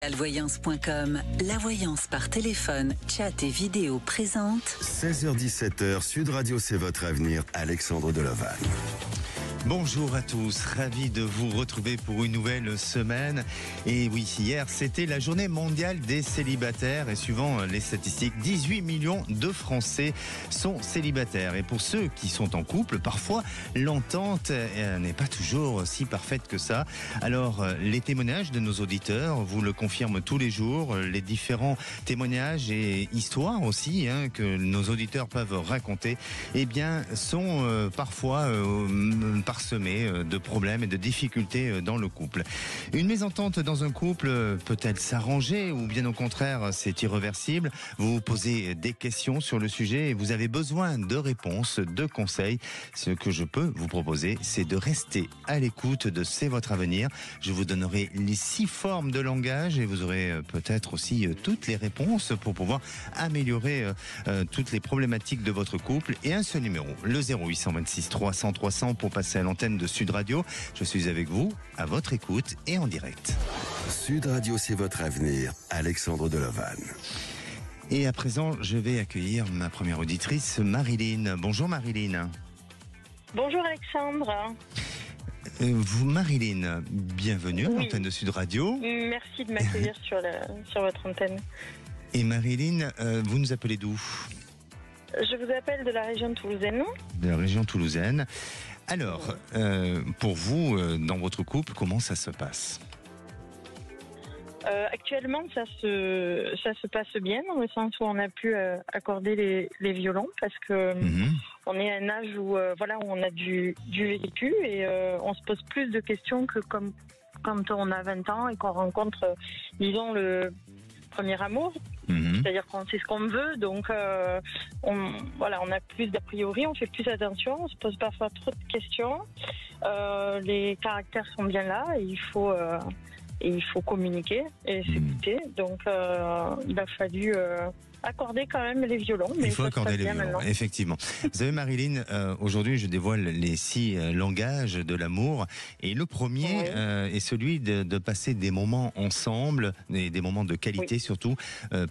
Alvoyance.com, la voyance par téléphone, chat et vidéo présente. 16h-17h, Sud Radio, c'est votre avenir, Alexandre Delovan. Bonjour à tous, ravi de vous retrouver pour une nouvelle semaine. Et oui, hier, c'était la journée mondiale des célibataires et suivant les statistiques, 18 millions de Français sont célibataires. Et pour ceux qui sont en couple, parfois, l'entente n'est pas toujours si parfaite que ça. Alors, les témoignages de nos auditeurs vous le confirment tous les jours, les différents témoignages et histoires aussi que nos auditeurs peuvent raconter, eh bien, sont parfois parsemé de problèmes et de difficultés dans le couple. Une mésentente dans un couple peut-elle s'arranger ou bien au contraire c'est irréversible? Vous vous posez des questions sur le sujet et vous avez besoin de réponses, de conseils. Ce que je peux vous proposer, c'est de rester à l'écoute de C'est votre avenir. Je vous donnerai les 6 formes de langage et vous aurez peut-être aussi toutes les réponses pour pouvoir améliorer toutes les problématiques de votre couple. Et un seul numéro, le 0826 300 300 pour passer à l'antenne de Sud Radio. Je suis avec vous, à votre écoute et en direct. Sud Radio, c'est votre avenir, Alexandre Delovan. Et à présent, je vais accueillir ma première auditrice, Marilyn. Bonjour Marilyn. Bonjour Alexandre. Vous, Marilyn, bienvenue à l'antenne de Sud Radio. Merci de m'accueillir sur votre antenne. Et Marilyn, vous nous appelez d'où ? Je vous appelle de la région toulousaine. De la région toulousaine. Alors, pour vous, dans votre couple, comment ça se passe ? Actuellement, ça se passe bien, dans le sens où on a pu accorder les violons, parce que on est à un âge où on a du vécu et on se pose plus de questions que comme quand on a 20 ans et qu'on rencontre, disons, le premier amour. C'est-à-dire qu'on sait ce qu'on veut, donc on a plus d'a priori, on fait plus attention, on se pose parfois trop de questions. Les caractères sont bien là et il faut communiquer et s'écouter. Donc il a fallu accorder quand même les violons. Mais il faut accorder les violons, effectivement. Vous savez Marilyn, aujourd'hui je dévoile les 6 langages de l'amour et le premier est celui de passer des moments ensemble, des moments de qualité surtout,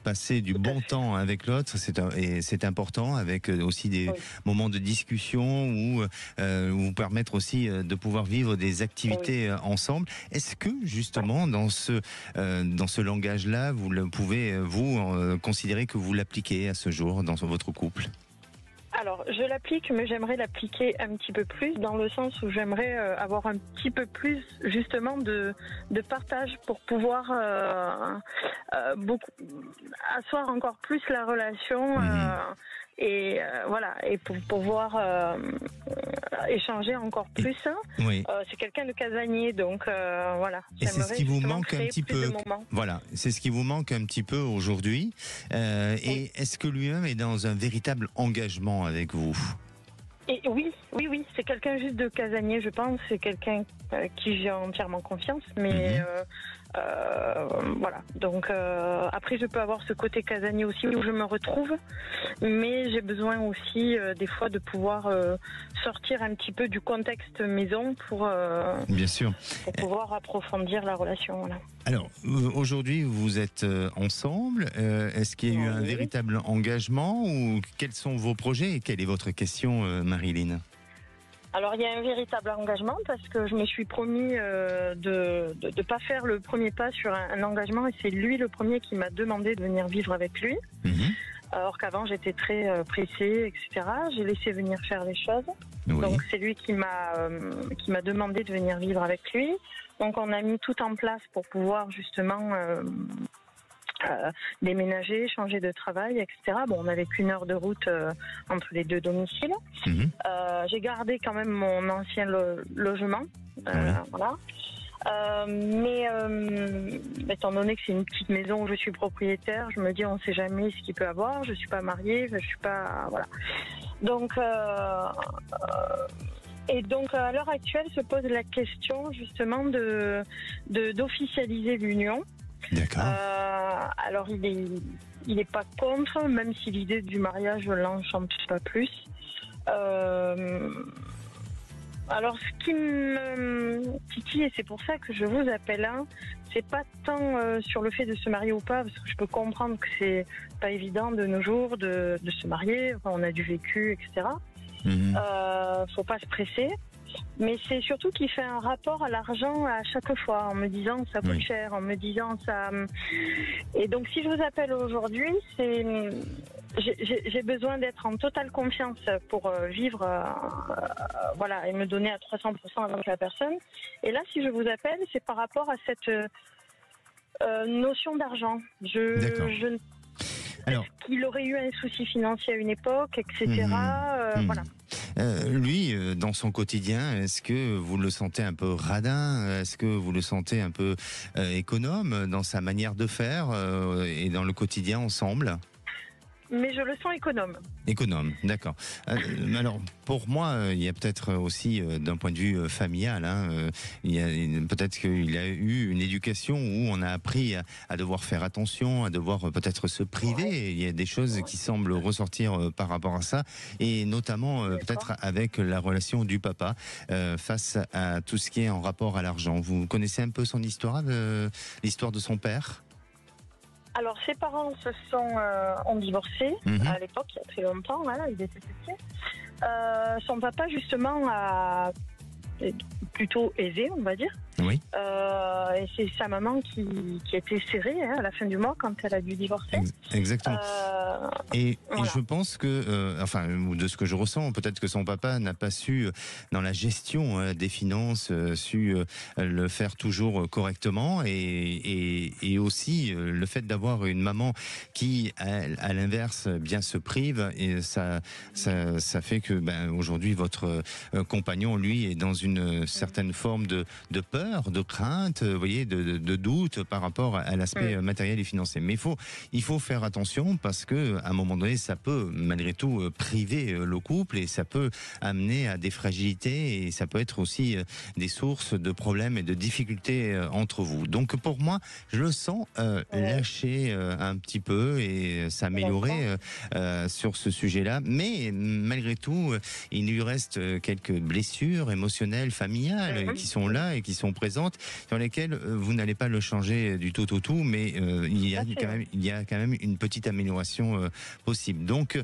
passer du bon temps avec l'autre, c'est important, avec aussi des moments de discussion ou vous permettre aussi de pouvoir vivre des activités ensemble. Est-ce que justement dans ce langage-là, vous le pouvez considérer que vous l'appliquez à ce jour dans votre couple ? Alors, je l'applique, mais j'aimerais l'appliquer un petit peu plus, dans le sens où j'aimerais avoir un petit peu plus, justement, de partage pour pouvoir asseoir encore plus la relation et pour pouvoir échanger encore plus. C'est quelqu'un de casanier, donc voilà. Et c'est ce qui vous manque un petit peu. Voilà, c'est ce qui vous manque un petit peu aujourd'hui. Et est-ce que lui-même est dans un véritable engagement avec vous ? Et oui, c'est quelqu'un juste de casanier, je pense. C'est quelqu'un qui j'ai entièrement confiance, mais voilà. Donc après, je peux avoir ce côté casanier aussi où je me retrouve, mais j'ai besoin aussi des fois de pouvoir sortir un petit peu du contexte maison pour bien sûr, pour pouvoir approfondir la relation. Voilà. Alors aujourd'hui, vous êtes ensemble. Est-ce qu'il y a eu un véritable engagement ou quels sont vos projets et quelle est votre question, Marilyn ? Alors il y a un véritable engagement parce que je me suis promis de pas faire le premier pas sur un engagement et c'est lui le premier qui m'a demandé de venir vivre avec lui. Alors qu'avant j'étais très pressée, etc. J'ai laissé venir faire les choses. Donc c'est lui qui m'a demandé de venir vivre avec lui. Donc on a mis tout en place pour pouvoir justement déménager, changer de travail, etc. Bon, on n'avait qu'1 heure de route entre les 2 domiciles. J'ai gardé quand même mon ancien logement, voilà. Mais étant donné que c'est une petite maison où je suis propriétaire, je me dis on ne sait jamais ce qu'il peut avoir. Je suis pas mariée, je suis pas voilà. Donc et donc à l'heure actuelle se pose la question justement d'officialiser l'union. D'accord. Alors il est pas contre, même si l'idée du mariage l'enchante pas plus. Alors, ce qui me titille, et c'est pour ça que je vous appelle, c'est pas tant sur le fait de se marier ou pas, parce que je peux comprendre que c'est pas évident de nos jours de se marier. Enfin, on a du vécu, etc. Faut pas se presser. Mais c'est surtout qu'il fait un rapport à l'argent à chaque fois, en me disant que ça coûte cher, en me disant ça. Et donc, si je vous appelle aujourd'hui, c'est j'ai besoin d'être en totale confiance pour vivre, voilà, et me donner à 300% avec la personne. Et là, si je vous appelle, c'est par rapport à cette notion d'argent. Alors, est-ce qu'il aurait eu un souci financier à une époque, etc. Voilà. Lui, dans son quotidien, est-ce que vous le sentez un peu radin? Est-ce que vous le sentez un peu économe dans sa manière de faire et dans le quotidien ensemble? Mais je le sens économe. Économe, d'accord. Alors, pour moi, il y a peut-être aussi, d'un point de vue familial, peut-être qu'il a eu une éducation où on a appris à devoir faire attention, à devoir peut-être se priver. Il y a des choses qui semblent ressortir par rapport à ça, et notamment peut-être avec la relation du papa face à tout ce qui est en rapport à l'argent. Vous connaissez un peu son histoire, l'histoire de son père ? Alors, ses parents ont divorcé à l'époque, il y a très longtemps, voilà, il était petit. Son papa, justement, est plutôt aisé, on va dire. Oui. Et c'est sa maman qui était serrée à la fin du mois quand elle a dû divorcer. Exactement. Et je pense que, de ce que je ressens, peut-être que son papa n'a pas su, dans la gestion des finances, le faire toujours correctement, et aussi le fait d'avoir une maman qui, à l'inverse, bien se prive, et ça fait que aujourd'hui votre compagnon, lui, est dans une certaine forme de peur, de crainte, vous voyez, de doute par rapport à l'aspect matériel et financier. Mais il faut faire attention, parce que à un moment donné, ça peut malgré tout priver le couple, et ça peut amener à des fragilités, et ça peut être aussi des sources de problèmes et de difficultés entre vous. Donc pour moi, je le sens lâcher un petit peu et s'améliorer sur ce sujet-là. Mais malgré tout, il lui reste quelques blessures émotionnelles, familiales qui sont là et qui sont présentes, sur lesquelles vous n'allez pas le changer du tout au tout, mais il y a quand même une petite amélioration possible. Donc,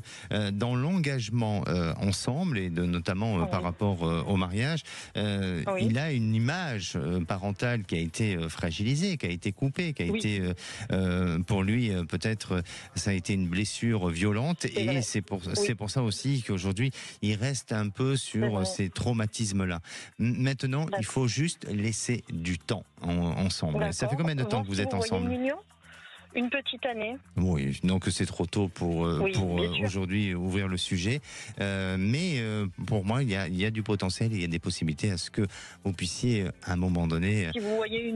dans l'engagement ensemble, et notamment par rapport au mariage, il a une image parentale qui a été fragilisée, qui a été coupée, qui a été, pour lui, peut-être, ça a été une blessure violente, et c'est pour ça aussi qu'aujourd'hui, il reste un peu sur ces traumatismes-là. Maintenant, il faut juste laisser du temps ensemble. Ça fait combien de temps que vous êtes ensemble ? Une petite année. Oui, donc c'est trop tôt pour aujourd'hui ouvrir le sujet. Mais pour moi, il y a du potentiel, et il y a des possibilités à ce que vous puissiez, à un moment donné... Si vous voyez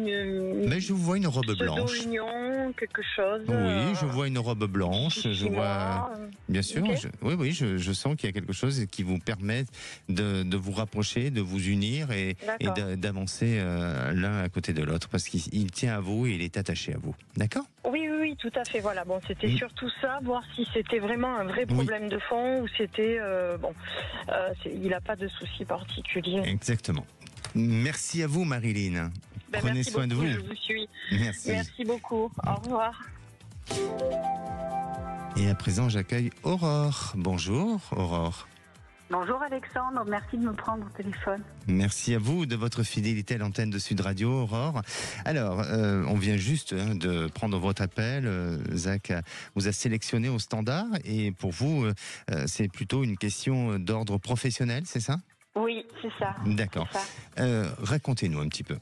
Mais je vois une robe blanche. Pseudo-union, quelque chose. Oui, je vois une robe blanche. Je vois... Bien sûr, okay. Je sens qu'il y a quelque chose qui vous permet de vous rapprocher, de vous unir, et d'avancer l'un à côté de l'autre, parce qu'il tient à vous et il est attaché à vous. D'accord ? Oui, tout à fait. Voilà. Bon, c'était surtout ça, voir si c'était vraiment un vrai problème de fond, ou c'était il n'a pas de souci particulier. Exactement. Merci à vous, Marilyn. Prenez soin de vous. Je vous suis. Merci beaucoup. Au revoir. Et à présent, j'accueille Aurore. Bonjour, Aurore. Bonjour Alexandre, merci de me prendre au téléphone. Merci à vous de votre fidélité à l'antenne de Sud Radio, Aurore. Alors, on vient juste de prendre votre appel. Zach vous a sélectionné au standard, et pour vous, c'est plutôt une question d'ordre professionnel, c'est ça ? Oui, c'est ça. D'accord. Racontez-nous un petit peu.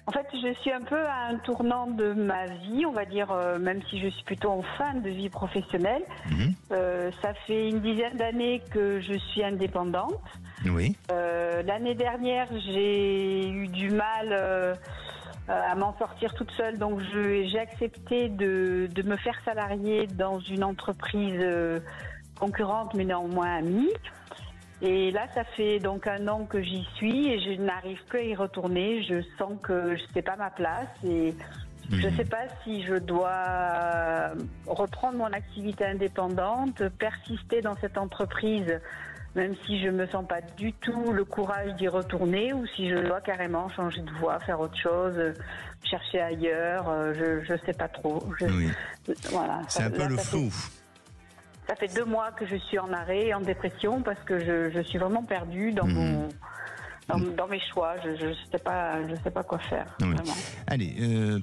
En fait, je suis un peu à un tournant de ma vie, on va dire, même si je suis plutôt en fin de vie professionnelle. Ça fait une dizaine d'années que je suis indépendante. Oui. L'année dernière, j'ai eu du mal à m'en sortir toute seule, donc j'ai accepté de me faire salarier dans une entreprise concurrente, mais néanmoins amie. Et là, ça fait donc 1 an que j'y suis, et je n'arrive qu'à y retourner. Je sens que c'est pas ma place, et je ne sais pas si je dois reprendre mon activité indépendante, persister dans cette entreprise même si je me sens pas du tout le courage d'y retourner, ou si je dois carrément changer de voie, faire autre chose, chercher ailleurs, je sais pas trop. Oui. Voilà. C'est un peu le flou. Ça fait 2 mois que je suis en arrêt, en dépression, parce que je suis vraiment perdue dans dans mes choix. Je sais pas quoi faire. Oui. Vraiment. Allez,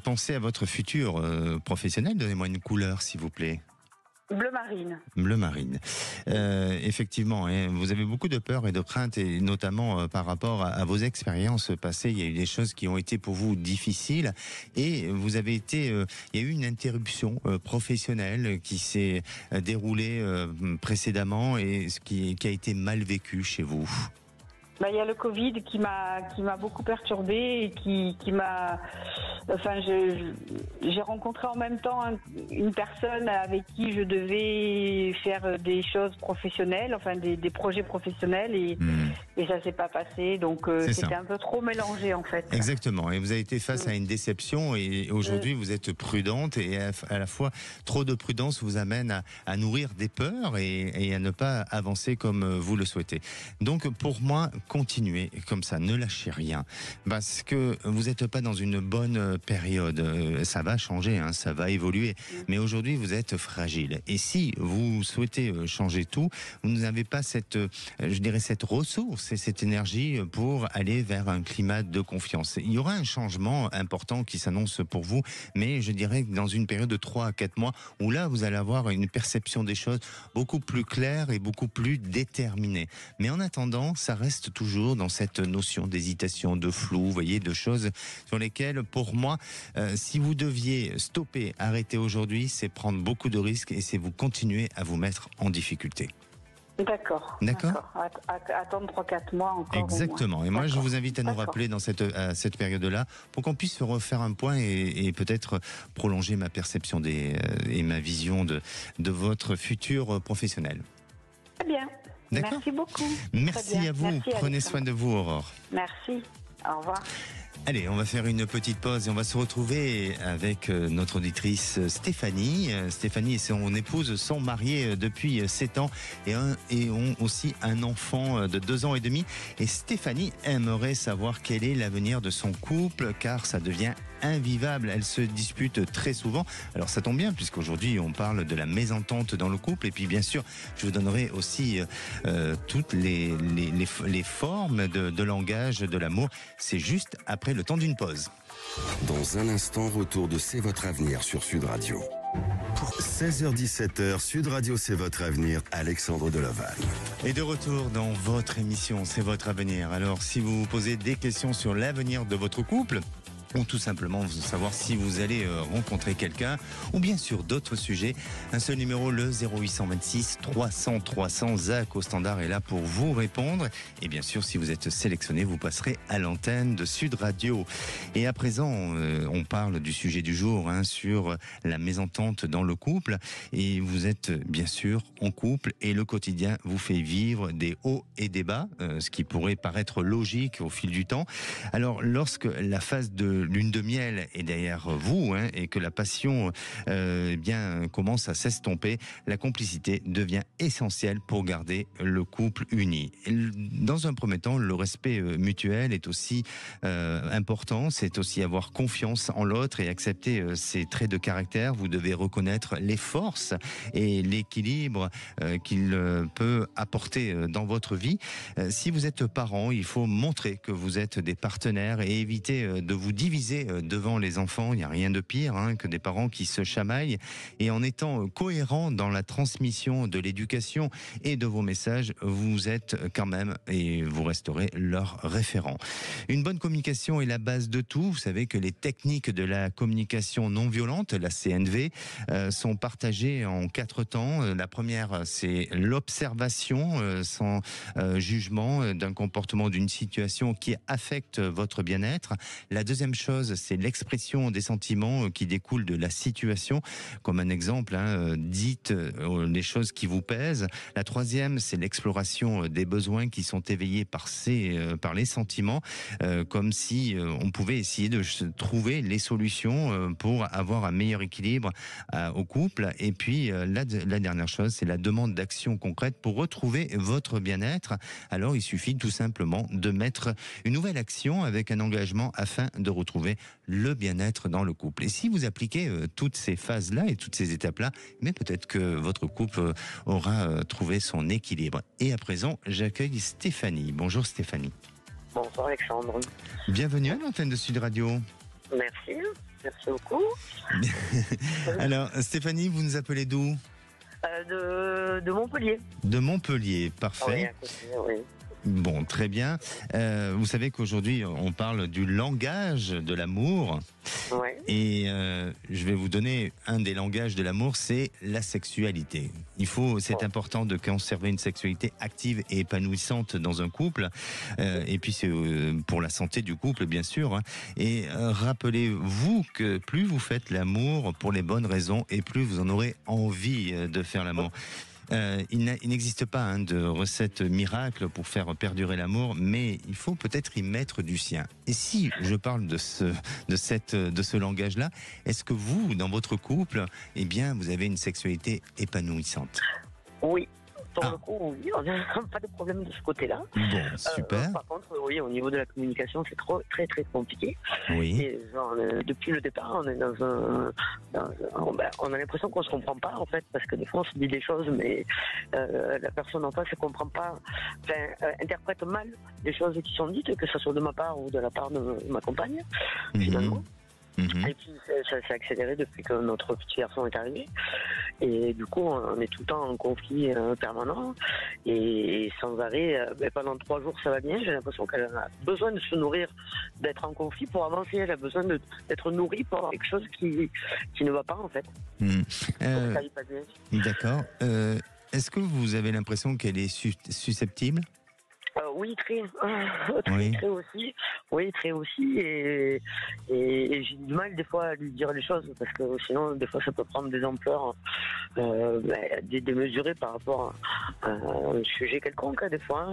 pensez à votre futur professionnel. Donnez-moi une couleur, s'il vous plaît. Bleu marine. Bleu marine. Effectivement, hein, vous avez beaucoup de peur et de crainte, et notamment par rapport à vos expériences passées. Il y a eu des choses qui ont été pour vous difficiles, et vous avez été. Il y a eu une interruption professionnelle qui s'est déroulée précédemment, et qui a été mal vécu chez vous. Il y a le Covid qui m'a beaucoup perturbée et qui m'a. Enfin, j'ai rencontré en même temps une personne avec qui je devais faire des choses professionnelles, enfin des projets professionnels, et ça s'est pas passé. Donc c'était un peu trop mélangé en fait. Exactement. Et vous avez été face à une déception, et aujourd'hui vous êtes prudente, et à la fois trop de prudence vous amène à nourrir des peurs et à ne pas avancer comme vous le souhaitez. Donc pour moi, continuez comme ça, ne lâchez rien, parce que vous n'êtes pas dans une bonne période. Ça va changer, hein, ça va évoluer, mais aujourd'hui vous êtes fragile, et si vous souhaitez changer tout, vous n'avez pas cette ressource et cette énergie pour aller vers un climat de confiance. Il y aura un changement important qui s'annonce pour vous, mais je dirais que dans une période de 3 à 4 mois, où là vous allez avoir une perception des choses beaucoup plus claire et beaucoup plus déterminée. Mais en attendant, ça reste toujours dans cette notion d'hésitation, de flou, vous voyez, de choses sur lesquelles, pour moi, si vous deviez stopper, arrêter aujourd'hui, c'est prendre beaucoup de risques, et c'est vous continuer à vous mettre en difficulté. D'accord. Attendre 3-4 mois encore. Exactement. Et moi, je vous invite à nous rappeler dans cette période-là, pour qu'on puisse refaire un point et peut-être prolonger ma perception et ma vision de votre futur professionnel. Très bien. D'accord. Merci beaucoup. Merci à vous. Merci, Prenez soin de vous, Aurore. Merci. Au revoir. Allez, on va faire une petite pause et on va se retrouver avec notre auditrice Stéphanie. Stéphanie et son épouse sont mariés depuis 7 ans et ont aussi un enfant de 2 ans et demi. Et Stéphanie aimerait savoir quel est l'avenir de son couple, car ça devient invivable. Elles se disputent très souvent. Alors ça tombe bien, puisqu'aujourd'hui on parle de la mésentente dans le couple. Et puis bien sûr, je vous donnerai aussi toutes les formes de langage de l'amour. C'est juste après le temps d'une pause. Dans un instant, retour de C'est votre avenir sur Sud Radio. Pour 16h-17h, Sud Radio C'est votre avenir, Alexandre Delaval. Et de retour dans votre émission C'est votre avenir. Alors si vous vous posez des questions sur l'avenir de votre couple, ou tout simplement savoir si vous allez rencontrer quelqu'un, ou bien sur d'autres sujets, un seul numéro, le 0826 300 300, Zach au standard est là pour vous répondre. Et bien sûr, si vous êtes sélectionné, vous passerez à l'antenne de Sud Radio. Et à présent, on parle du sujet du jour, sur la mésentente dans le couple. Et vous êtes bien sûr en couple, et le quotidien vous fait vivre des hauts et des bas, ce qui pourrait paraître logique au fil du temps. Alors, lorsque la phase de lune de miel est derrière vous, et que la passion commence à s'estomper, la complicité devient essentielle pour garder le couple uni. Dans un premier temps, le respect mutuel est aussi important. C'est aussi avoir confiance en l'autre et accepter ses traits de caractère. Vous devez reconnaître les forces et l'équilibre qu'il peut apporter dans votre vie. Si vous êtes parent, il faut montrer que vous êtes des partenaires et éviter de vous diviser devant les enfants. Il n'y a rien de pire que des parents qui se chamaillent. Et en étant cohérents dans la transmission de l'éducation et de vos messages, vous êtes quand même, et vous resterez leur référent. Une bonne communication est la base de tout. Vous savez que les techniques de la communication non violente, la CNV, sont partagées en 4 temps. La première, c'est l'observation sans jugement d'un comportement, d'une situation qui affecte votre bien-être. La deuxième chose, c'est l'expression des sentiments qui découlent de la situation. Comme un exemple, dites les choses qui vous pèsent. La troisième, c'est l'exploration des besoins qui sont éveillés par les sentiments, comme si on pouvait essayer de trouver les solutions pour avoir un meilleur équilibre au couple. Et puis la dernière chose, c'est la demande d'action concrète pour retrouver votre bien-être. Alors il suffit tout simplement de mettre une nouvelle action avec un engagement afin de retrouver le bien-être dans le couple. Et si vous appliquez toutes ces phases-là et toutes ces étapes-là, mais peut-être que votre couple aura trouvé son équilibre. Et à présent, j'accueille Stéphanie. Bonjour Stéphanie. Bonjour Alexandre. Bienvenue à l'antenne de Sud Radio. Merci beaucoup. Alors Stéphanie, vous nous appelez d'où ? De Montpellier. De Montpellier, parfait. Oui, à côté, oui. Bon, très bien. Vous savez qu'aujourd'hui, on parle du langage de l'amour. Ouais. Et je vais vous donner un des langages de l'amour, c'est la sexualité. C'est important de conserver une sexualité active et épanouissante dans un couple. Et puis c'est pour la santé du couple, bien sûr. Et rappelez-vous que plus vous faites l'amour pour les bonnes raisons, et plus vous en aurez envie de faire l'amour. Il n'existe pas de recette miracle pour faire perdurer l'amour, mais il faut peut-être y mettre du sien. Et si je parle de ce langage-là, est-ce que vous, dans votre couple, vous avez une sexualité épanouissante ? Oui. Pour le coup, oui, on n'a pas de problème de ce côté-là. Bon, super. Par contre, oui, au niveau de la communication, c'est très très compliqué. Oui. Et depuis le départ, on est on a l'impression qu'on se comprend pas en fait, parce que des fois on se dit des choses, mais la personne en face ne comprend pas, interprète mal les choses qui sont dites, que ce soit de ma part ou de la part de ma compagne, finalement. Et puis ça s'est accéléré depuis que notre petit garçon est arrivé. Et du coup, on est tout le temps en conflit permanent. Et sans arrêt, pendant 3 jours, ça va bien. J'ai l'impression qu'elle a besoin de se nourrir, d'être en conflit pour avancer. Elle a besoin d'être nourrie pour quelque chose qui ne va pas, en fait. Donc, ça y est pas bien. D'accord. Est-ce que vous avez l'impression qu'elle est susceptible ? Oui, très aussi. Oui, très aussi. Et j'ai du mal des fois à lui dire les choses, parce que sinon, des fois, ça peut prendre des ampleurs démesurées par rapport à un sujet quelconque, des fois.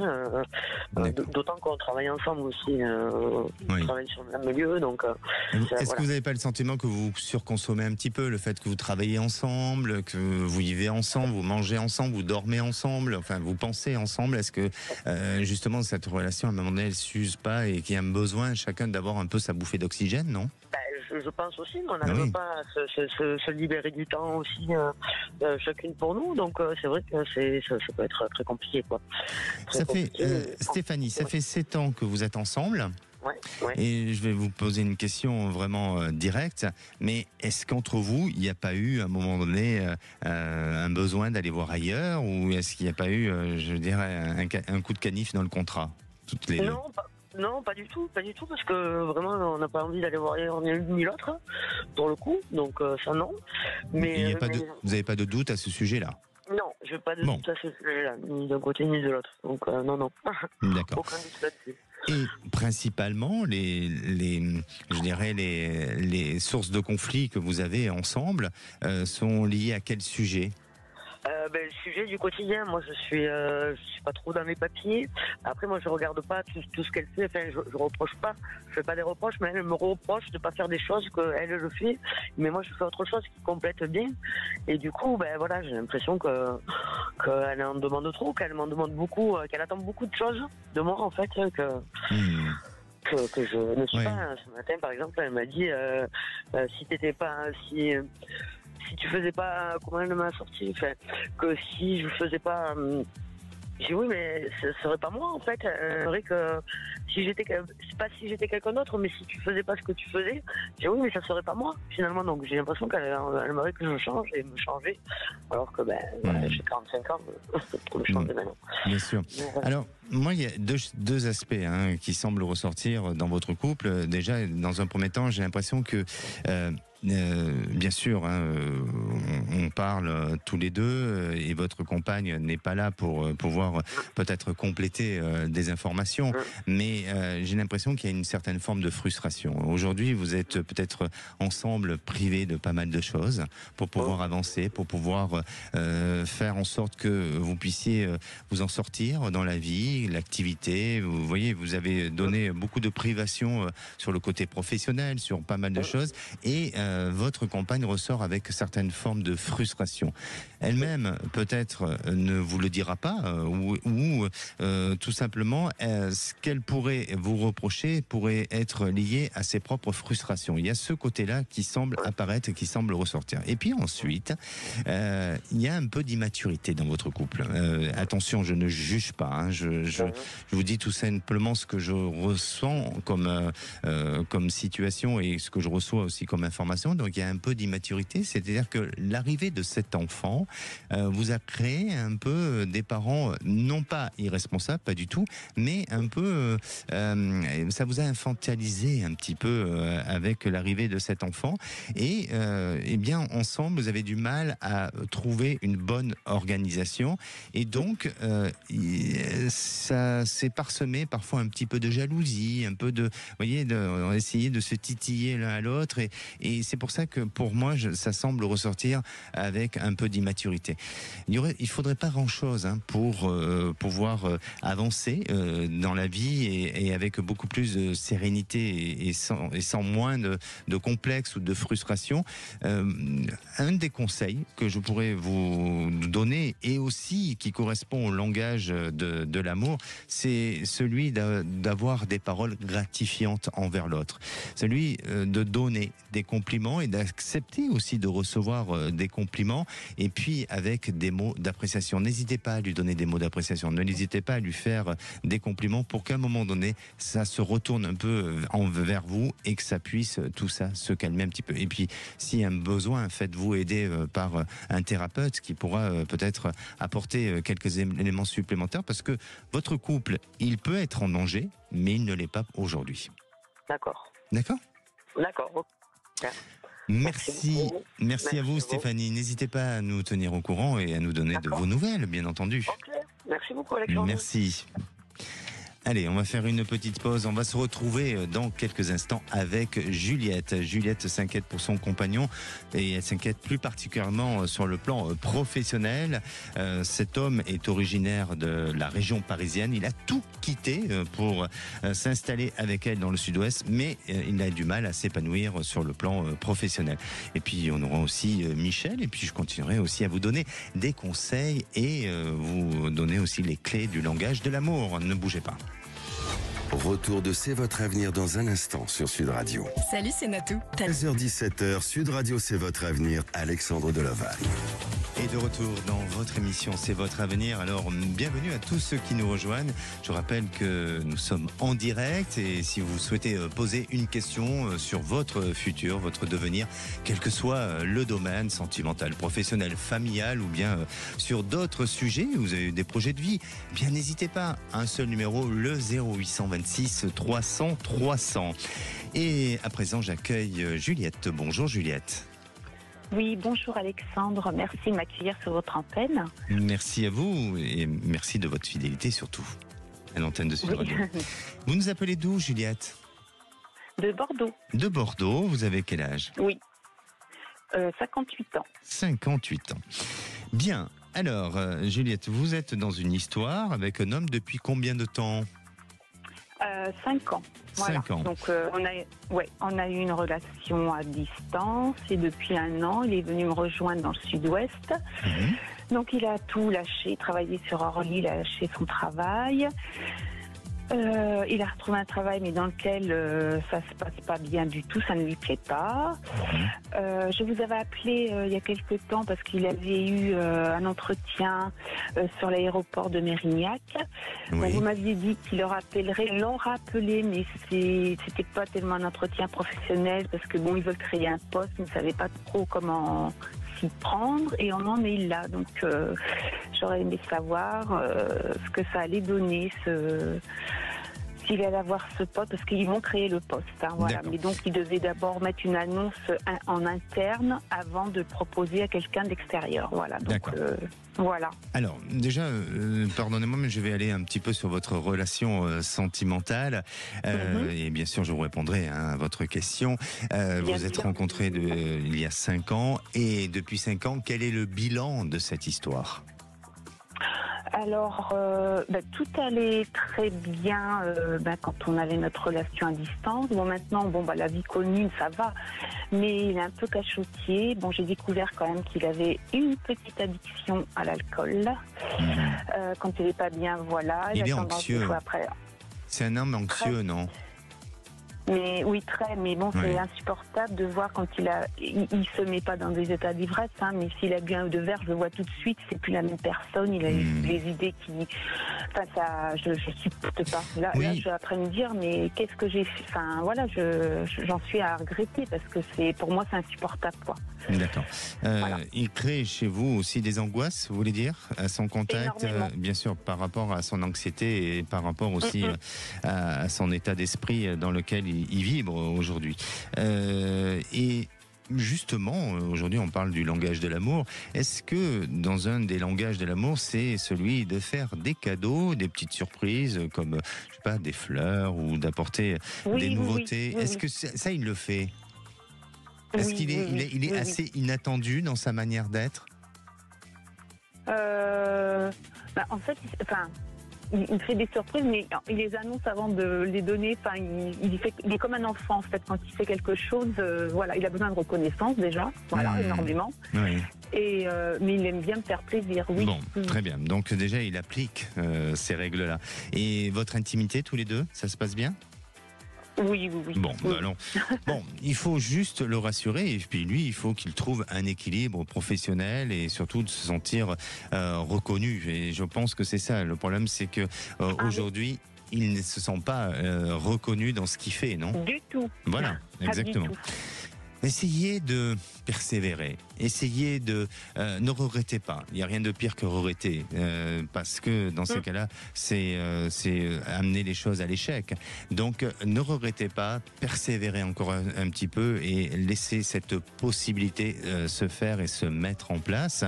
D'autant qu'on travaille ensemble aussi. On travaille sur le même lieu. Donc, est-ce que vous n'avez pas le sentiment que vous surconsommez un petit peu le fait que vous travaillez ensemble, que vous vivez ensemble, vous mangez ensemble, vous dormez ensemble, enfin, vous pensez ensemble ? Est-ce que justement cette relation à un moment donné elle s'use pas et qu'il y a un besoin chacun d'avoir un peu sa bouffée d'oxygène, non ? Je pense aussi, mais on n'arrive pas à se libérer du temps aussi chacune pour nous, donc c'est vrai que ça peut être très compliqué, quoi. Stéphanie, ça fait 7 ans que vous êtes ensemble. Ouais. Et je vais vous poser une question vraiment directe, mais est-ce qu'entre vous, il n'y a pas eu à un moment donné un besoin d'aller voir ailleurs, ou est-ce qu'il n'y a pas eu, je dirais, un coup de canif dans le contrat, toutes les deux ? Non, pas du tout, parce que vraiment on n'a pas envie d'aller voir ailleurs ni l'une ni l'autre, pour le coup, donc ça non. Mais vous n'avez pas de doute à ce sujet-là ? Non, je n'ai pas de doute à ce sujet-là, ni d'un côté ni de l'autre, donc non. D'accord. Aucun doute là-dessus. Et principalement, les sources de conflits que vous avez ensemble sont liées à quel sujet ? Le sujet du quotidien, moi je suis pas trop dans mes papiers. Après moi je regarde pas tout ce qu'elle fait. Enfin je reproche pas, je fais pas des reproches, mais elle me reproche de pas faire des choses qu'elle le fait. Mais moi je fais autre chose qui complète bien. Et du coup j'ai l'impression qu'elle en demande trop, qu'elle m'en demande beaucoup, qu'elle attend beaucoup de choses de moi en fait que je ne suis pas. Ce matin par exemple elle m'a dit si tu faisais pas, comment elle m'a sorti, enfin, que si je faisais pas, j'ai dit oui mais ce serait pas moi en fait, c'est vrai que si j'étais quelqu'un d'autre, mais si tu faisais pas ce que tu faisais, j'ai dit oui mais ça serait pas moi finalement, donc j'ai l'impression qu'elle aimerait que je change et me changer, alors que j'ai 45 ans pour me changer maintenant. Bien sûr. Alors moi il y a deux aspects qui semblent ressortir dans votre couple. Déjà dans un premier temps j'ai l'impression que bien sûr, on parle tous les deux et votre compagne n'est pas là pour pouvoir peut-être compléter des informations, mais j'ai l'impression qu'il y a une certaine forme de frustration. Aujourd'hui, vous êtes peut-être ensemble privés de pas mal de choses pour pouvoir avancer, pour pouvoir faire en sorte que vous puissiez vous en sortir dans la vie, l'activité. Vous voyez, vous avez donné beaucoup de privations sur le côté professionnel, sur pas mal de choses, et votre compagne ressort avec certaines formes de frustration. Elle-même, peut-être, ne vous le dira pas, ou tout simplement, ce qu'elle pourrait vous reprocher pourrait être lié à ses propres frustrations. Il y a ce côté-là qui semble apparaître et qui semble ressortir. Et puis ensuite, il y a un peu d'immaturité dans votre couple. Attention, je ne juge pas. Hein, je vous dis tout simplement ce que je ressens comme situation et ce que je reçois aussi comme information. Donc il y a un peu d'immaturité, c'est-à-dire que l'arrivée de cet enfant vous a créé un peu des parents non pas irresponsables, pas du tout, mais un peu ça vous a infantilisé un petit peu avec l'arrivée de cet enfant et eh bien ensemble vous avez du mal à trouver une bonne organisation et donc ça s'est parsemé parfois un petit peu de jalousie, un peu de, vous voyez, on a essayé de se titiller l'un à l'autre et c'est pour ça que pour moi ça semble ressortir avec un peu d'immaturité. Il faudrait pas grand-chose pour pouvoir avancer dans la vie et avec beaucoup plus de sérénité et sans moins de complexe ou de frustration. Un des conseils que je pourrais vous donner et aussi qui correspond au langage de l'amour, c'est celui d'avoir des paroles gratifiantes envers l'autre. Celui de donner des compliments et d'accepter aussi de recevoir des compliments et puis avec des mots d'appréciation. N'hésitez pas à lui donner des mots d'appréciation. N'hésitez pas à lui faire des compliments pour qu'à un moment donné, ça se retourne un peu envers vous et que ça puisse tout ça se calmer un petit peu. Et puis, s'il y a un besoin, faites-vous aider par un thérapeute qui pourra peut-être apporter quelques éléments supplémentaires parce que votre couple, il peut être en danger, mais il ne l'est pas aujourd'hui. D'accord. D'accord ? D'accord. Merci à vous Stéphanie. N'hésitez pas à nous tenir au courant et à nous donner de vos nouvelles, bien entendu. Ok. Merci beaucoup Alexandre. Merci. Allez, on va faire une petite pause. On va se retrouver dans quelques instants avec Juliette. Juliette s'inquiète pour son compagnon et elle s'inquiète plus particulièrement sur le plan professionnel. Cet homme est originaire de la région parisienne. Il a tout quitté pour s'installer avec elle dans le sud-ouest, mais il a du mal à s'épanouir sur le plan professionnel. Et puis, on aura aussi Michel et puis je continuerai aussi à vous donner des conseils et vous donner aussi les clés du langage de l'amour. Ne bougez pas. Retour de C'est votre avenir dans un instant sur Sud Radio. Salut, c'est Natou. 13h-17h, Sud Radio C'est votre avenir, Alexandre Delovagne. Et de retour dans votre émission C'est votre avenir. Alors, bienvenue à tous ceux qui nous rejoignent. Je rappelle que nous sommes en direct et si vous souhaitez poser une question sur votre futur, votre devenir, quel que soit le domaine, sentimental, professionnel, familial ou bien sur d'autres sujets, vous avez des projets de vie, bien n'hésitez pas. Un seul numéro, le 0826 300 300. Et à présent, j'accueille Juliette. Bonjour Juliette. Oui, bonjour Alexandre, merci de m'accueillir sur votre antenne. Merci à vous et merci de votre fidélité surtout à l'antenne de Sud Radio. Vous nous appelez d'où Juliette ? De Bordeaux. De Bordeaux, vous avez quel âge ? Oui, 58 ans. 58 ans. Bien, alors Juliette, vous êtes dans une histoire avec un homme depuis combien de temps ? 5 ans. Voilà. 5 ans. Donc on a eu une relation à distance et depuis 1 an, il est venu me rejoindre dans le sud-ouest. Donc il a tout lâché, travaillé sur Orly, il a lâché son travail. Il a retrouvé un travail mais dans lequel ça se passe pas bien du tout, ça ne lui plaît pas. Je vous avais appelé il y a quelque temps parce qu'il avait eu un entretien sur l'aéroport de Mérignac. Oui. Donc, vous m'aviez dit qu'il le rappellerait, ils l'ont rappelé mais c'était pas tellement un entretien professionnel parce que bon, ils veulent créer un poste, ils ne savaient pas trop comment s'y prendre et on en est là. Donc j'aurais aimé savoir ce que ça allait donner s'il allait avoir ce poste, parce qu'ils vont créer le poste. Voilà. Mais donc, ils devaient d'abord mettre une annonce en interne avant de proposer à quelqu'un d'extérieur. Voilà. Donc, voilà. Alors, déjà, pardonnez-moi, mais je vais aller un petit peu sur votre relation sentimentale. Et bien sûr, je vous répondrai à votre question. Vous êtes rencontrés il y a 5 ans. Et depuis 5 ans, quel est le bilan de cette histoire ? Alors, tout allait très bien quand on avait notre relation à distance. Bon, maintenant, la vie commune, ça va. Mais il est un peu cachotier. Bon, j'ai découvert quand même qu'il avait une petite addiction à l'alcool. Quand il n'est pas bien, voilà. Il est anxieux. Après. C'est un homme anxieux, non ? Mais oui, très. Mais bon, c'est insupportable de voir quand il se met pas dans des états d'ivresse, mais s'il a bu un ou deux verres, je le vois tout de suite, c'est plus la même personne. Il a les idées qui, ça, je supporte pas. Là, je suis après me dire, mais qu'est-ce que j'ai fait ? Voilà, j'en suis à regretter parce que pour moi, c'est insupportable, quoi. D'accord. Il crée chez vous aussi des angoisses, vous voulez dire, à son contact, bien sûr, par rapport à son anxiété et par rapport aussi à son état d'esprit dans lequel il vibre aujourd'hui. Et justement, aujourd'hui, on parle du langage de l'amour. Est-ce que dans un des langages de l'amour, c'est celui de faire des cadeaux, des petites surprises, comme, je sais pas, des fleurs ou d'apporter des nouveautés ? Est-ce que ça, il le fait ? Est-ce qu'il est assez inattendu dans sa manière d'être ? En fait, il fait des surprises, mais il les annonce avant de les donner. Il est comme un enfant, en fait, quand il fait quelque chose. Il a besoin de reconnaissance déjà, énormément. Oui. Mais il aime bien me faire plaisir, oui. Bon, très bien. Donc déjà, il applique ces règles-là. Et votre intimité, tous les deux, ça se passe bien ? Oui. Bon, il faut juste le rassurer et puis lui, il faut qu'il trouve un équilibre professionnel et surtout de se sentir reconnu. Et je pense que c'est ça. Le problème, c'est que aujourd'hui, il ne se sent pas reconnu dans ce qu'il fait, non ? Du tout. Voilà, exactement. Du tout. Essayez de persévérer, essayez de... ne regrettez pas, il n'y a rien de pire que regretter, parce que dans ces cas-là, c'est amener les choses à l'échec. Donc ne regrettez pas, persévérez encore un petit peu et laissez cette possibilité se faire et se mettre en place,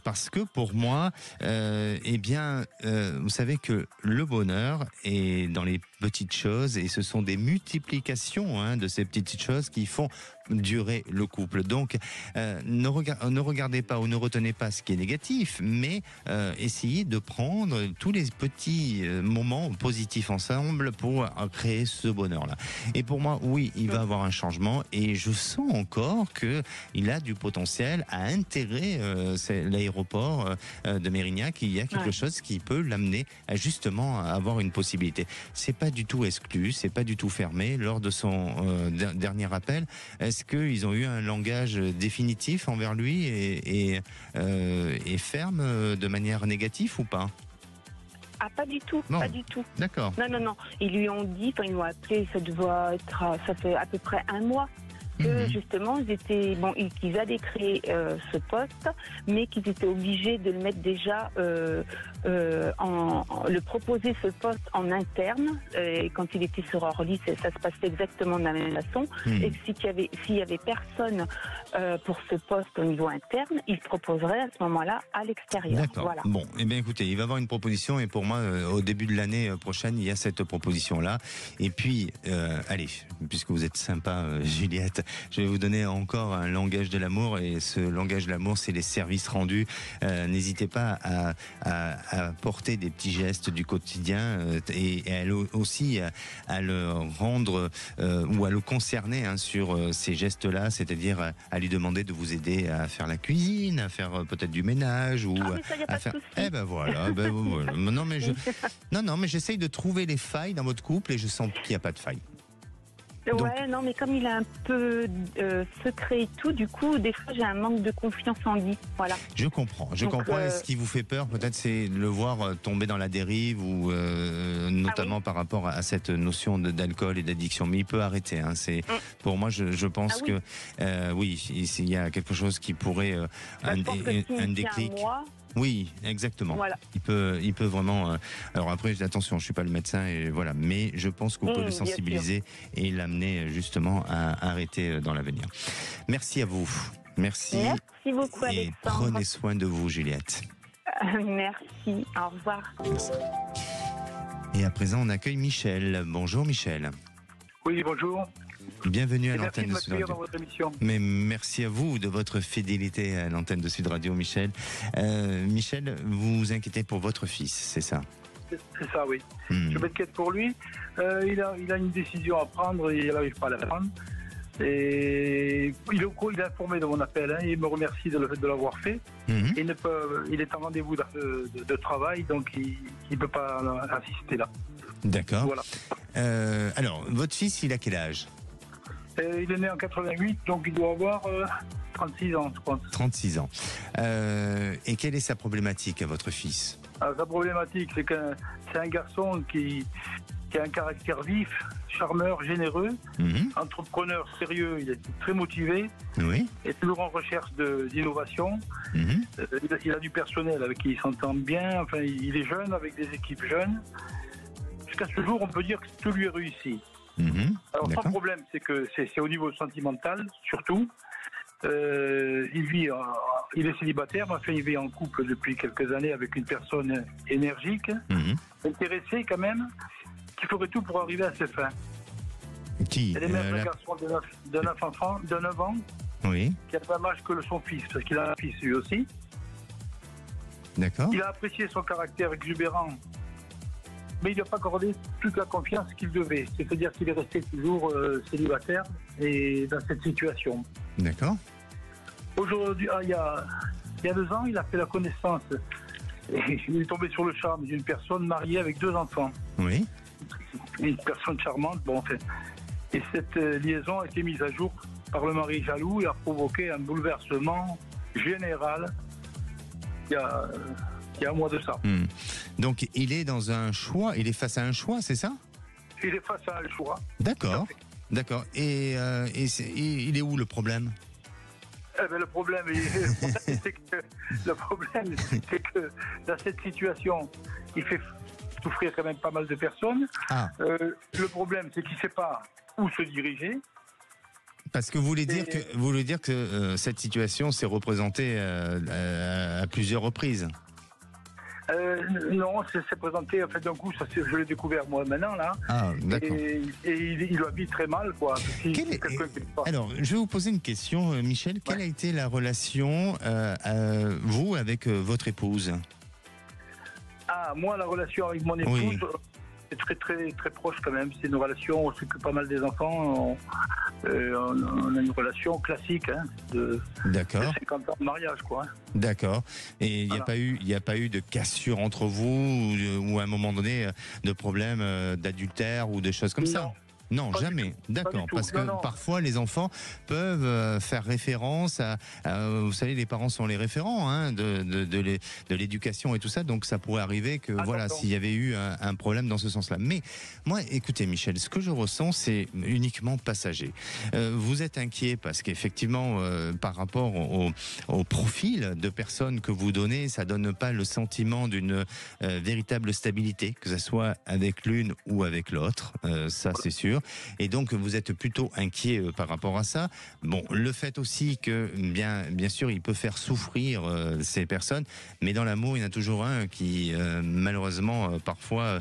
parce que pour moi, vous savez que le bonheur est dans les petites choses et ce sont des multiplications de ces petites choses qui font durer le couple. Donc, ne regardez pas ou ne retenez pas ce qui est négatif, mais essayez de prendre tous les petits moments positifs ensemble pour créer ce bonheur-là. Et pour moi, oui, il va avoir un changement et je sens encore qu'il a du potentiel à intégrer l'aéroport de Mérignac. Il y a quelque chose qui peut l'amener à justement avoir une possibilité. C'est pas du tout exclu, c'est pas du tout fermé. Lors de son dernier appel, est-ce qu'ils ont eu un langage définitif envers lui et ferme de manière négative ou pas ? Ah, pas du tout, non. Pas du tout. D'accord. Non. Ils lui ont dit, ils l'ont appelé, ça fait à peu près 1 mois. Que justement qu'ils allaient créer ce poste, mais qu'ils étaient obligés de le mettre déjà le proposer ce poste en interne. Et quand il était sur Orly, ça se passait exactement de la même façon. Et s'il y avait personne pour ce poste au niveau interne, il proposerait à ce moment-là à l'extérieur. D'accord. Voilà. Bon, écoutez, il va y avoir une proposition et pour moi, au début de l'année prochaine, il y a cette proposition-là. Et puis, allez, puisque vous êtes sympa, Juliette, je vais vous donner encore un langage de l'amour et ce langage de l'amour, c'est les services rendus. N'hésitez pas à porter des petits gestes du quotidien et aussi à le rendre ou à le concerner sur ces gestes-là, c'est-à-dire à lui demander de vous aider à faire la cuisine, à faire peut-être du ménage ou à faire. Voilà. Non, mais j'essaye de trouver les failles dans votre couple et je sens qu'il n'y a pas de faille. Non, mais comme il est un peu secret et tout, du coup, des fois, j'ai un manque de confiance en lui. Voilà. Je comprends. Et ce qui vous fait peur, peut-être, c'est le voir tomber dans la dérive ou notamment par rapport à cette notion d'alcool et d'addiction. Mais il peut arrêter. Pour moi, je pense que il y a quelque chose qui pourrait un déclic. Oui, exactement. Voilà. Il peut vraiment. Alors après, attention, je suis pas le médecin et voilà, mais je pense qu'on peut le bien sensibiliser et l'amener justement à arrêter dans l'avenir. Merci à vous. Merci. Merci beaucoup, Et Alexandre. prenez soin de vous, Juliette. Merci. Au revoir. Merci. Et à présent, on accueille Michel. Bonjour Michel. Oui, bonjour. Bienvenue à Et l'antenne de merci Sud de m'accueillir Radio. dans votre émission. Mais merci à vous de votre fidélité à l'antenne de Sud Radio, Michel. Michel, vous vous inquiétez pour votre fils, c'est ça? C'est ça, oui. Je m'inquiète pour lui. Il a une décision à prendre et il n'arrive pas à la prendre. Et il est informé de mon appel. Il me remercie de l'avoir fait. Il est en rendez-vous de travail, donc il ne peut pas assister là. D'accord. Voilà. Alors, votre fils, il a quel âge? Il est né en 88, donc il doit avoir 36 ans, je pense. 36 ans. Et quelle est sa problématique à votre fils? Sa problématique, c'est que c'est un garçon qui a un caractère vif, charmeur, généreux, entrepreneur sérieux, il est très motivé, Oui. est toujours en recherche d'innovation. Il a du personnel avec qui il s'entend bien, enfin, il est jeune, avec des équipes jeunes. Jusqu'à ce jour, on peut dire que tout lui est réussi. Alors, son problème, c'est que c'est au niveau sentimental, surtout. Il est célibataire, mais enfin, il vit en couple depuis quelques années avec une personne énergique, intéressée quand même, qui ferait tout pour arriver à ses fins. Qui? Elle est même un garçon de 9 ans, Oui. qui a le même âge que son fils, parce qu'il a un fils lui aussi. D'accord. Il a apprécié son caractère exubérant, mais il n'a pas accordé toute la confiance qu'il devait. C'est-à-dire qu'il est resté toujours célibataire et dans cette situation. D'accord. Aujourd'hui, il y a 2 ans, il a fait la connaissance et il est tombé sur le charme d'une personne mariée avec 2 enfants. Oui. Une personne charmante, bon, enfin. Et cette liaison a été mise à jour par le mari jaloux et a provoqué un bouleversement général il y a un mois de ça. Donc il est dans un choix, il est face à un choix, c'est ça? Il est face à un choix. D'accord. D'accord. Et il est où le problème? Eh ben, le problème, c'est que dans cette situation, il fait souffrir quand même pas mal de personnes. Le problème, c'est qu'il ne sait pas où se diriger. Parce que vous voulez dire que cette situation s'est représentée à plusieurs reprises? Non, c'est présenté en fait d'un coup, je l'ai découvert moi maintenant là. D'accord. Et il le vit très mal quoi. Alors, je vais vous poser une question, Michel. Quelle a été la relation vous avec votre épouse? Moi, la relation avec mon épouse, c'est très très très proche quand même. C'est une relation, on s'occupe pas mal des enfants. On a une relation classique de 50 ans de mariage quoi. D'accord. Et il n'y a pas eu de cassure entre vous ou à un moment donné de problèmes d'adultère ou de choses comme ça? Non, jamais. D'accord. Parce que parfois, les enfants peuvent faire référence à vous savez, les parents sont les référents de l'éducation et tout ça. Donc, ça pourrait arriver que, s'il y avait eu un problème dans ce sens-là. Mais moi, écoutez, Michel, ce que je ressens, c'est uniquement passager. Vous êtes inquiet parce qu'effectivement, par rapport au profil de personnes que vous donnez, ça donne pas le sentiment d'une véritable stabilité, que ce soit avec l'une ou avec l'autre. Ça, c'est sûr. Et donc vous êtes plutôt inquiet par rapport à ça. Bon, le fait aussi que bien sûr il peut faire souffrir ces personnes, mais dans l'amour il y en a toujours un qui malheureusement parfois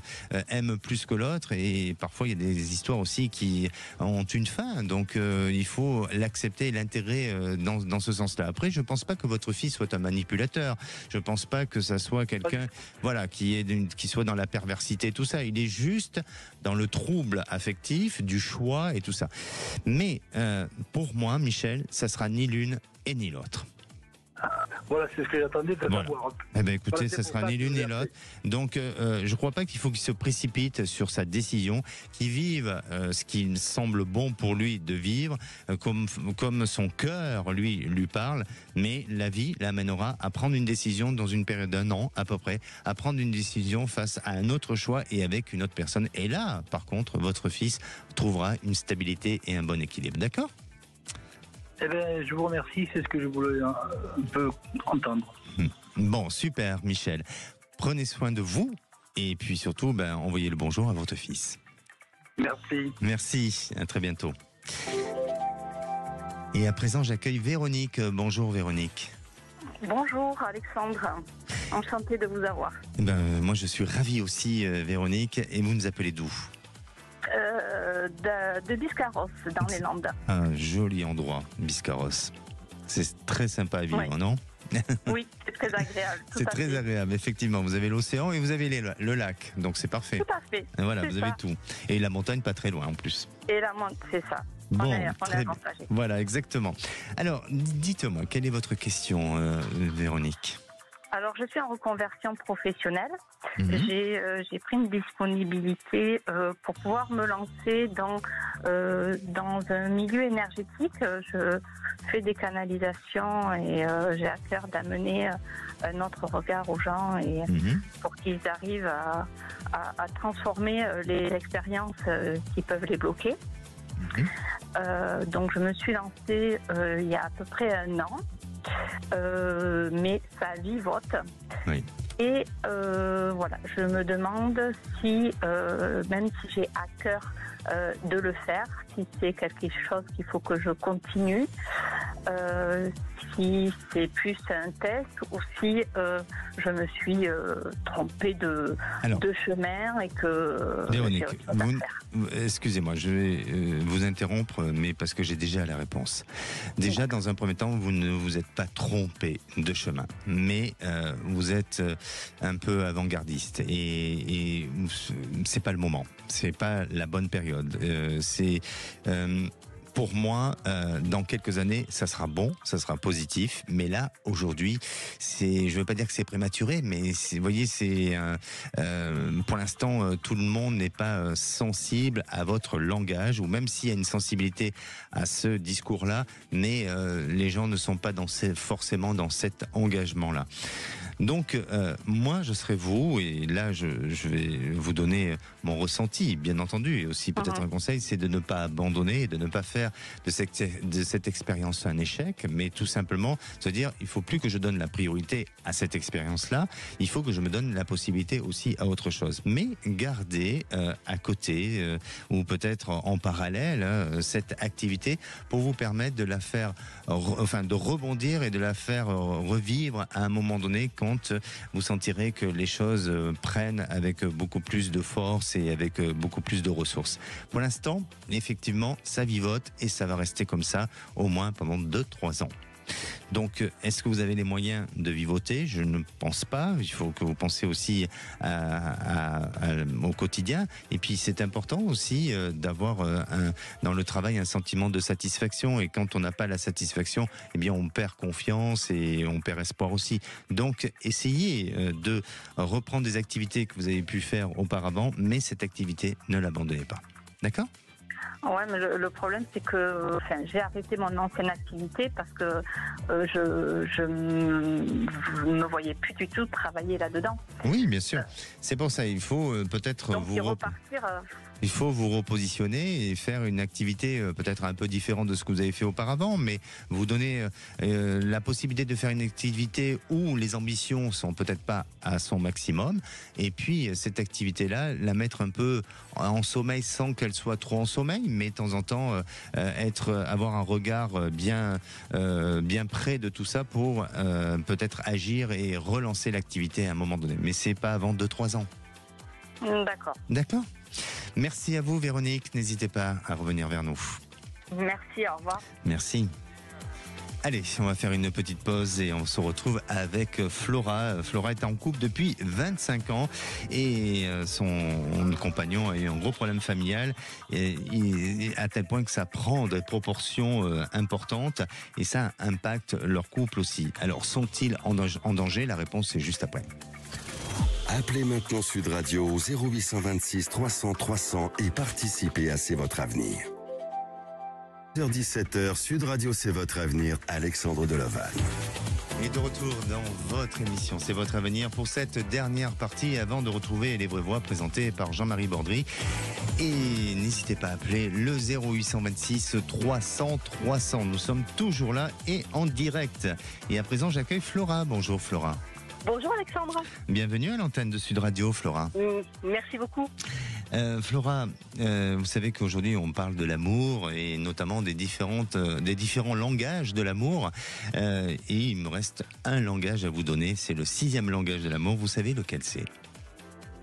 aime plus que l'autre, et parfois il y a des histoires aussi qui ont une fin. Donc il faut l'accepter et l'intégrer dans ce sens-là. Après, je pense pas que votre fils soit un manipulateur. Je pense pas que ça soit quelqu'un qui soit dans la perversité, tout ça. Il est juste dans le trouble affectif, du choix et tout ça. Mais pour moi, Michel, ça sera ni l'une et ni l'autre. Voilà, c'est ce que j'attendais de savoir. Eh ben, écoutez, ça sera ni l'une ni l'autre. Donc, je crois pas qu'il faut qu'il se précipite sur sa décision, qu'il vive ce qui semble bon pour lui de vivre, comme son cœur lui parle. Mais la vie l'amènera à prendre une décision dans une période d'1 an à peu près, à prendre une décision face à un autre choix et avec une autre personne. Et là, par contre, votre fils trouvera une stabilité et un bon équilibre. D'accord ? Eh bien, je vous remercie, c'est ce que je voulais un peu entendre. Bon, super, Michel. Prenez soin de vous et puis surtout, envoyez le bonjour à votre fils. Merci. Merci, à très bientôt. Et à présent, j'accueille Véronique. Bonjour Véronique. Bonjour Alexandre, enchantée de vous avoir. Moi je suis ravi aussi Véronique, et vous nous appelez d'où? De Biscarrosse, dans les Landes. Un joli endroit, Biscarrosse. C'est très sympa à vivre, non? Oui, c'est très agréable. C'est très agréable, effectivement. Vous avez l'océan et vous avez le lac, donc c'est parfait. Tout à fait. Voilà, vous avez tout. Et la montagne pas très loin en plus. Et la montagne, c'est ça. Bon, on est très bien. Voilà, exactement. Alors, dites-moi, quelle est votre question, Véronique? Alors, je suis en reconversion professionnelle. J'ai pris une disponibilité pour pouvoir me lancer dans un milieu énergétique. Je fais des canalisations et j'ai à cœur d'amener un autre regard aux gens et pour qu'ils arrivent à transformer les expériences qui peuvent les bloquer. Donc je me suis lancée il y a à peu près 1 an, mais ça vivote. Oui. Et voilà, je me demande si, même si j'ai à cœur de le faire, si c'est quelque chose qu'il faut que je continue, si c'est plus un test ou si je me suis trompée de chemin et que Véronique, j'ai autre chose à faire. Excusez-moi, je vais vous interrompre, mais parce que j'ai déjà la réponse. Déjà, dans un premier temps, vous ne vous êtes pas trompé de chemin, mais vous êtes un peu avant-gardiste et c'est pas le moment, c'est pas la bonne période. Pour moi, dans quelques années, ça sera bon, ça sera positif. Mais là, aujourd'hui, je veux pas dire que c'est prématuré, mais vous voyez, pour l'instant, tout le monde n'est pas sensible à votre langage, ou même s'il y a une sensibilité à ce discours-là, mais les gens ne sont pas forcément dans cet engagement-là. Donc, moi, je serai vous, et là, je vais vous donner mon ressenti, bien entendu, et aussi peut-être un conseil, c'est de ne pas abandonner, et de ne pas faire de cette expérience un échec, mais tout simplement se dire, il faut plus que je donne la priorité à cette expérience-là, il faut que je me donne la possibilité aussi à autre chose. Mais garder à côté, ou peut-être en parallèle, cette activité pour vous permettre de la faire, de rebondir et de la faire revivre à un moment donné quand vous sentirez que les choses prennent avec beaucoup plus de force et avec beaucoup plus de ressources. Pour l'instant, effectivement, ça vivote et ça va rester comme ça au moins pendant 2-3 ans. Donc, est-ce que vous avez les moyens de vivoter? Je ne pense pas. Il faut que vous pensiez aussi au quotidien. Et puis, c'est important aussi d'avoir dans le travail un sentiment de satisfaction. Et quand on n'a pas la satisfaction, eh bien, on perd confiance et on perd espoir aussi. Donc, essayez de reprendre des activités que vous avez pu faire auparavant, mais cette activité, ne l'abandonnez pas. D'accord ? Ouais, mais le problème, c'est que j'ai arrêté mon ancienne activité parce que je me voyais plus du tout travailler là-dedans. Oui, bien sûr. C'est pour ça, il faut peut-être il faut vous repositionner et faire une activité peut-être un peu différente de ce que vous avez fait auparavant, mais vous donner la possibilité de faire une activité où les ambitions sont peut-être pas à son maximum, et puis cette activité-là, la mettre un peu en sommeil sans qu'elle soit trop en sommeil, mais de temps en temps avoir un regard bien près de tout ça pour peut-être agir et relancer l'activité à un moment donné. Mais c'est pas avant 2-3 ans. D'accord. D'accord. Merci à vous, Véronique. N'hésitez pas à revenir vers nous. Merci, au revoir. Merci. Allez, on va faire une petite pause et on se retrouve avec Flora. Flora est en couple depuis 25 ans et son compagnon a eu un gros problème familial, à tel point que ça prend des proportions importantes et ça impacte leur couple aussi. Alors, sont-ils en danger? La réponse est juste après. Appelez maintenant Sud Radio au 0826 300 300 et participez à C'est votre avenir. 17h, Sud Radio, c'est votre avenir, Alexandre Delaval. Et de retour dans votre émission, c'est votre avenir pour cette dernière partie avant de retrouver les vraies voix présentées par Jean-Marie Bordry. Et n'hésitez pas à appeler le 0826 300 300. Nous sommes toujours là et en direct. Et à présent, j'accueille Flora. Bonjour Flora. Bonjour Alexandre. Bienvenue à l'antenne de Sud Radio, Flora. Merci beaucoup. Flora, vous savez qu'aujourd'hui on parle de l'amour et notamment des différents langages de l'amour. Et il me reste un langage à vous donner, c'est le 6e langage de l'amour. Vous savez lequel c'est?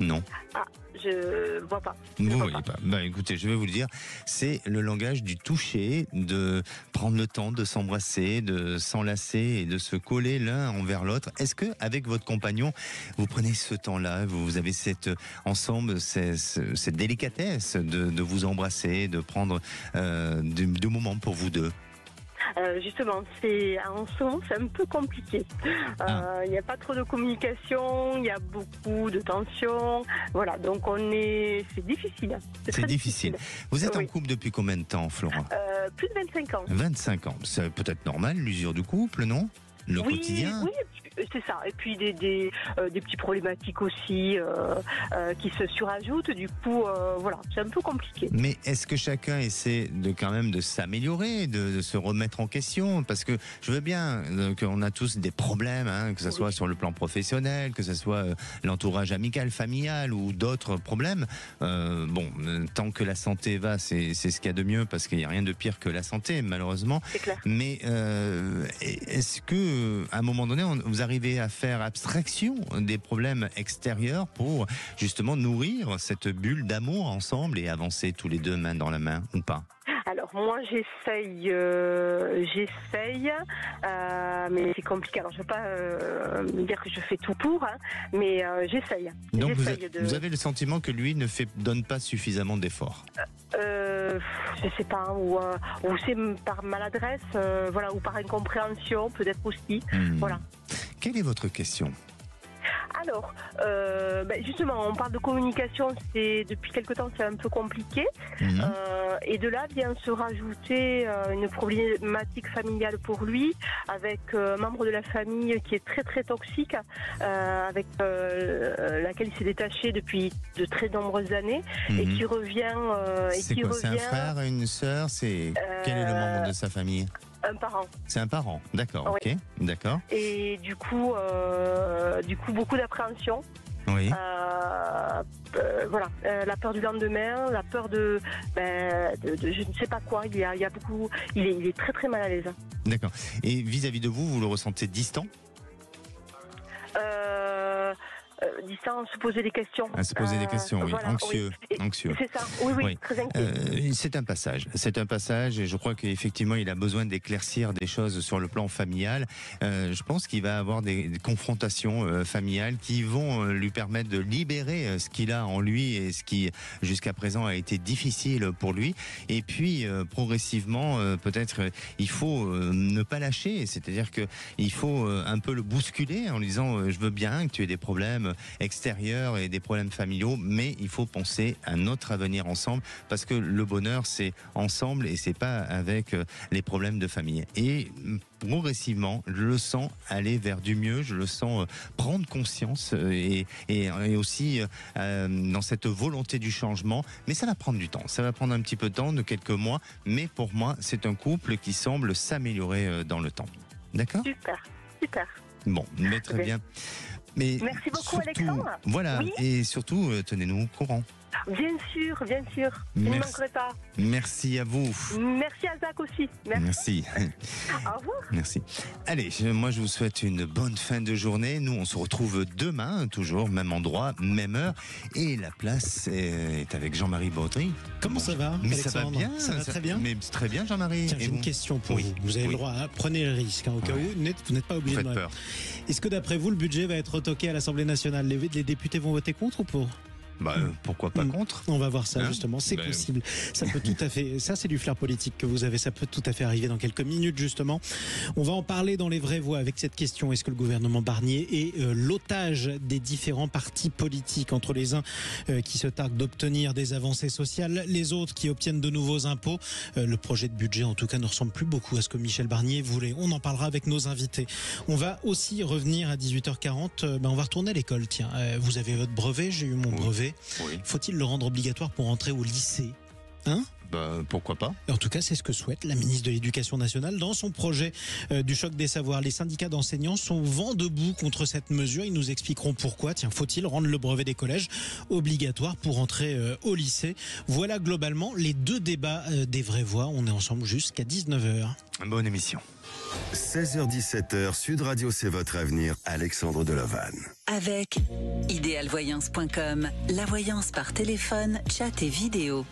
Non. Ah, je vois pas. Vous ne voyez pas. Ben, écoutez, je vais vous le dire. C'est le langage du toucher, de prendre le temps de s'embrasser, de s'enlacer et de se coller l'un envers l'autre. Est-ce que avec votre compagnon, vous prenez ce temps-là, vous avez cette délicatesse de vous embrasser, de prendre de moments pour vous deux? Justement, en ce moment, c'est un peu compliqué. Il n'y a pas trop de communication, il y a beaucoup de tensions. Voilà, donc c'est difficile. C'est difficile. Vous êtes en couple depuis combien de temps, Florent? Plus de 25 ans. 25 ans. C'est peut-être normal, l'usure du couple, non? Le quotidien. Oui, c'est ça. Et puis des petites problématiques aussi qui se surajoutent. Du coup, voilà, c'est un peu compliqué. Mais est-ce que chacun essaie quand même de s'améliorer, de se remettre en question? Parce que je veux bien qu'on a tous des problèmes, hein, que ce soit sur le plan professionnel, que ce soit l'entourage amical, familial ou d'autres problèmes. Tant que la santé va, c'est ce qu'il y a de mieux, parce qu'il n'y a rien de pire que la santé, malheureusement. C'est clair. Mais est-ce que à un moment donné, vous arrivez à faire abstraction des problèmes extérieurs pour justement nourrir cette bulle d'amour ensemble et avancer tous les deux main dans la main, ou pas? Alors moi j'essaye, mais c'est compliqué. Alors je ne veux pas me dire que je fais tout pour, hein, mais j'essaye. Donc vous avez le sentiment que lui ne donne pas suffisamment d'efforts? Je sais pas, ou c'est par maladresse, voilà, ou par incompréhension peut-être aussi. Voilà. Quelle est votre question? Alors, justement, on parle de communication, depuis quelque temps c'est un peu compliqué. Et de là vient se rajouter une problématique familiale pour lui, avec un membre de la famille qui est très très toxique, avec laquelle il s'est détaché depuis de très nombreuses années, et qui revient. C'est un frère, une sœur? Quel est le membre de sa famille? Un parent. C'est un parent, d'accord, oui. Ok, d'accord. Et du coup, beaucoup d'appréhension. Oui. Voilà, la peur du lendemain, la peur de je ne sais pas quoi. Il y a beaucoup. Il est très très mal à l'aise. D'accord. Et vis-à-vis de vous le ressentez distant? Distant, se poser des questions. Se poser des questions, oui. Voilà, anxieux. Anxieux. C'est ça, oui. Très inquiet. C'est un passage et je crois qu'effectivement il a besoin d'éclaircir des choses sur le plan familial. Je pense qu'il va avoir des confrontations familiales qui vont lui permettre de libérer ce qu'il a en lui et ce qui jusqu'à présent a été difficile pour lui. Et puis progressivement, peut-être il faut ne pas lâcher, c'est-à-dire que il faut un peu le bousculer en lui disant je veux bien que tu aies des problèmes extérieurs et des problèmes familiaux, mais il faut penser à notre avenir ensemble, parce que le bonheur c'est ensemble et c'est pas avec les problèmes de famille. Et progressivement, je le sens aller vers du mieux, je le sens prendre conscience et aussi dans cette volonté du changement, mais ça va prendre du temps, ça va prendre un petit peu de temps, de quelques mois, mais pour moi c'est un couple qui semble s'améliorer dans le temps. D'accord ? Super. Bon, mais très bien. Mais merci beaucoup surtout, Alexandre. Voilà, oui. Et surtout, tenez-nous au courant. Bien sûr. Je ne manquerai pas. Merci à vous. Merci à Zach aussi. Merci. Au revoir. Merci. Allez, moi je vous souhaite une bonne fin de journée. Nous on se retrouve demain, toujours même endroit, même heure. Et la place est avec Jean-Marie Bordry. Comment ça va, mais Alexandre? Ça va bien. Ça va très bien. Mais très bien, Jean-Marie. Tiens, j'ai une question pour vous. Vous avez le droit, hein, prenez le risque, hein, au cas où vous n'êtes pas obligé de peur. Est-ce que d'après vous, le budget va être retoqué à l'Assemblée nationale? Les députés vont voter contre ou pour? Pourquoi pas contre? On va voir ça justement, c'est possible. Ça peut tout à fait, ça c'est du flair politique que vous avez, ça peut tout à fait arriver dans quelques minutes justement. On va en parler dans les vraies voix avec cette question: est-ce que le gouvernement Barnier est l'otage des différents partis politiques, entre les uns qui se targuent d'obtenir des avancées sociales, les autres qui obtiennent de nouveaux impôts? Le projet de budget en tout cas ne ressemble plus beaucoup à ce que Michel Barnier voulait. On en parlera avec nos invités. On va aussi revenir à 18h40, on va retourner à l'école. Tiens, vous avez votre brevet, j'ai eu mon brevet. Oui. Faut-il le rendre obligatoire pour entrer au lycée? Pourquoi pas? En tout cas, c'est ce que souhaite la ministre de l'Éducation nationale dans son projet du choc des savoirs. Les syndicats d'enseignants sont vent debout contre cette mesure. Ils nous expliqueront pourquoi. Tiens, faut-il rendre le brevet des collèges obligatoire pour entrer au lycée? Voilà globalement les deux débats des vraies voix. On est ensemble jusqu'à 19h. Bonne émission. 16h-17h, Sud Radio, c'est votre avenir. Alexandre Delavanne. Avec idéalvoyance.com, la voyance par téléphone, chat et vidéo.